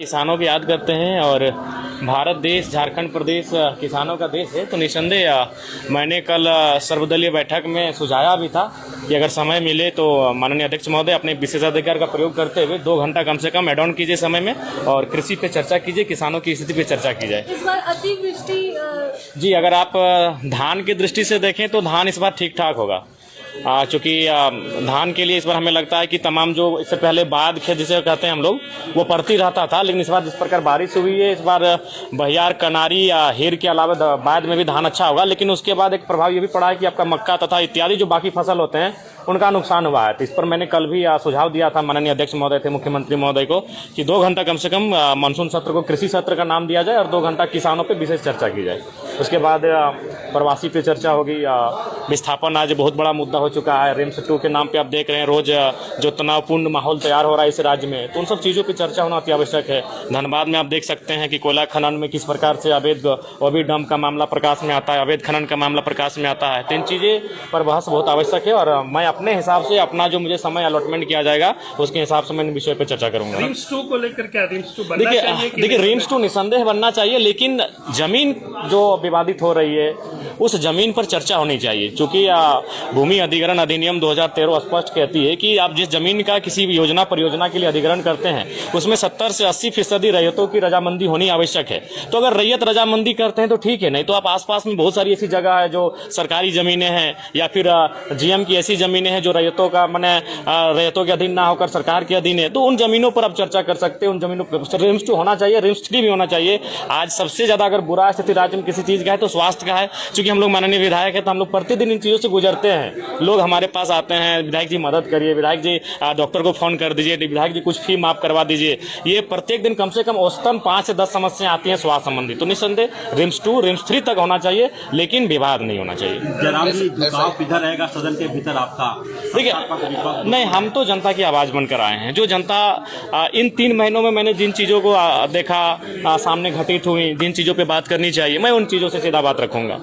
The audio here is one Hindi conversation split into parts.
किसानों की याद करते हैं और भारत देश झारखंड प्रदेश किसानों का देश है। तो निसंदेह मैंने कल सर्वदलीय बैठक में सुझाया भी था कि अगर समय मिले तो माननीय अध्यक्ष महोदय अपने विशेषाधिकार का प्रयोग करते हुए 2 घंटा कम से कम एड ऑन कीजिए समय में और कृषि पे चर्चा कीजिए, किसानों की स्थिति पे चर्चा की जाए। इस बार अतिवृष्टि जी, अगर आप धान की दृष्टि से देखें तो धान इस बार ठीक ठाक होगा, चूँकि धान के लिए इस बार हमें लगता है कि तमाम जो इससे पहले बाद खेत जिसे कहते हैं हम लोग वो परती रहता था, लेकिन इस बार जिस प्रकार बारिश हुई है इस बार बहियार, कनारी या हेर के अलावा बाद में भी धान अच्छा होगा। लेकिन उसके बाद एक प्रभाव ये भी पड़ा है कि आपका मक्का तथा इत्यादि जो बाकी फसल होते हैं उनका नुकसान हुआ है। तो इस पर मैंने कल भी सुझाव दिया था माननीय अध्यक्ष महोदय थे, मुख्यमंत्री महोदय को, कि 2 घंटा कम से कम मानसून सत्र को कृषि सत्र का नाम दिया जाए और 2 घंटा किसानों पे विशेष चर्चा की जाए। उसके बाद प्रवासी पे चर्चा होगी। विस्थापन आज बहुत बड़ा मुद्दा हो चुका है। रिम्स 2 के नाम पे आप देख रहे हैं रोज जो तनावपूर्ण माहौल तैयार हो रहा है इस राज्य में, तो उन सब चीज़ों पर चर्चा होना अति आवश्यक है। धनबाद में आप देख सकते हैं कि कोयला खनन में किस प्रकार से अवैध ओबी डंप का मामला प्रकाश में आता है, अवैध खनन का मामला प्रकाश में आता है। तो इन चीज़ें पर बहस बहुत आवश्यक है और मैं अपने हिसाब से अपना जो मुझे समय अलॉटमेंट किया जाएगा उसके हिसाब से मैं इन विषय पर चर्चा करूंगा। रिम्स 2 को लेकर क्या रिम्स 2 बनना चाहिए? देखिए रिम्स 2 निसंदेह बनना चाहिए, लेकिन जमीन जो विवादित हो रही है उस जमीन पर चर्चा होनी चाहिए। क्योंकि भूमि अधिग्रहण अधिनियम 2013 स्पष्ट कहती है कि आप जिस जमीन का किसी भी योजना परियोजना के लिए अधिग्रहण करते हैं उसमें 70 से 80% रैयतों की रजामंदी होनी आवश्यक है। तो अगर रैयत रजामंदी करते हैं तो ठीक है, नहीं तो आप आसपास में बहुत सारी ऐसी जगह है जो सरकारी जमीनें हैं या फिर जीएम की ऐसी जमीनें हैं जो रैयतों का रैयतों के अधीन ना होकर सरकार के अधीन है, तो उन जमीनों पर आप चर्चा कर सकते हैं। उन जमीनों पर रिम्स 2 होना चाहिए, रिम्स 3 भी होना चाहिए। आज सबसे ज्यादा अगर बुरा स्थिति राज्य में किसी चीज का है तो स्वास्थ्य का है। क्योंकि हम लोग माननीय विधायक है तो हम लोग प्रतिदिन इन चीजों से गुजरते हैं। लोग हमारे पास आते हैं, विधायक जी मदद करिए, विधायक जी डॉक्टर को फोन कर दीजिए, विधायक जी कुछ फी माफ करवा दीजिए। ये प्रत्येक दिन कम से कम औसतन 5 से 10 समस्याएं आती हैं स्वास्थ्य संबंधी। तो निसंदेह रिम्स 2 रिम्स 3 तक होना चाहिए, लेकिन विवाद नहीं होना चाहिए। इधर रहेगा सदन के भीतर आपका, देखिए नहीं, हम तो जनता की आवाज बनकर आए हैं। जो जनता इन 3 महीनों में मैंने जिन चीजों को देखा सामने घटित हुई, जिन चीजों पे बात करनी चाहिए, मैं उन चीजों से सीधा बात रखूंगा।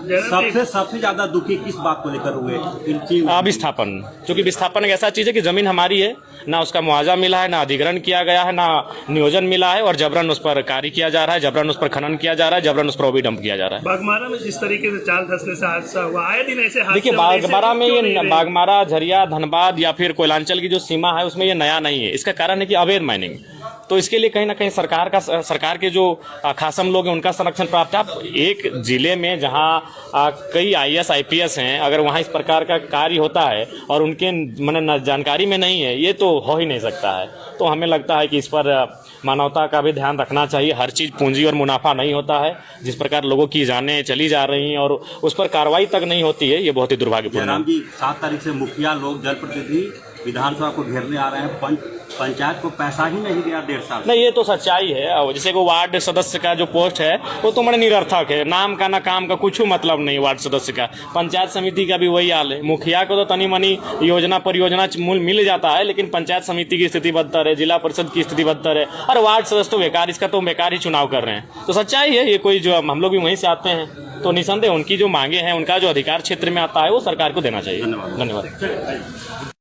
सबसे ज्यादा दुखी किस बात को लेकर हुए? विस्थापन। क्योंकि विस्थापन एक ऐसा चीज है कि जमीन हमारी है, ना उसका मुआवजा मिला है, ना अधिग्रहण किया गया है, ना नियोजन मिला है और जबरन उस पर कार्य किया जा रहा है, जबरन उस पर खनन किया जा रहा है, जबरन उस पर ओबी डंप किया जा रहा है। बागमारा में जिस तरीके से चाल धंसने से हादसा हुआ, आए दिन ऐसे देखिए बागमारा में ये बागमारा, झरिया, धनबाद या फिर कोयलांचल की जो सीमा है उसमें ये नया नहीं है। इसका कारण है कि अवैध माइनिंग। तो इसके लिए कहीं ना कहीं सरकार के जो खासम लोग हैं उनका संरक्षण प्राप्त है। आप एक जिले में जहां कई IAS IPS हैं, अगर वहां इस प्रकार का कार्य होता है और उनके जानकारी में नहीं है, ये तो हो ही नहीं सकता है। तो हमें लगता है कि इस पर मानवता का भी ध्यान रखना चाहिए। हर चीज़ पूंजी और मुनाफा नहीं होता है। जिस प्रकार लोगों की जानें चली जा रही हैं और उस पर कार्रवाई तक नहीं होती है, ये बहुत ही दुर्भाग्यपूर्ण है। 7 तारीख से मुखिया लोग, जनप्रतिनिधि विधानसभा को घेरने आ रहे हैं। पंचायत को पैसा ही नहीं दिया 1.5 साल। नहीं, ये तो सच्चाई है। जैसे को वार्ड सदस्य का जो पोस्ट है वो तो मैंने निरर्थक है, नाम का ना काम का कुछ मतलब नहीं। वार्ड सदस्य का, पंचायत समिति का भी वही हाल है। मुखिया को तो तनी मनी योजना परियोजना मिल जाता है, लेकिन पंचायत समिति की स्थिति बदतर है, जिला परिषद की स्थिति बदतर है और वार्ड सदस्य तो बेकार, इसका तो बेकार ही चुनाव कर रहे हैं। तो सच्चाई है ये, कोई जो हम लोग भी वहीं से आते हैं। तो निसंदेह उनकी जो मांगे हैं, उनका जो अधिकार क्षेत्र में आता है वो सरकार को देना चाहिए। धन्यवाद।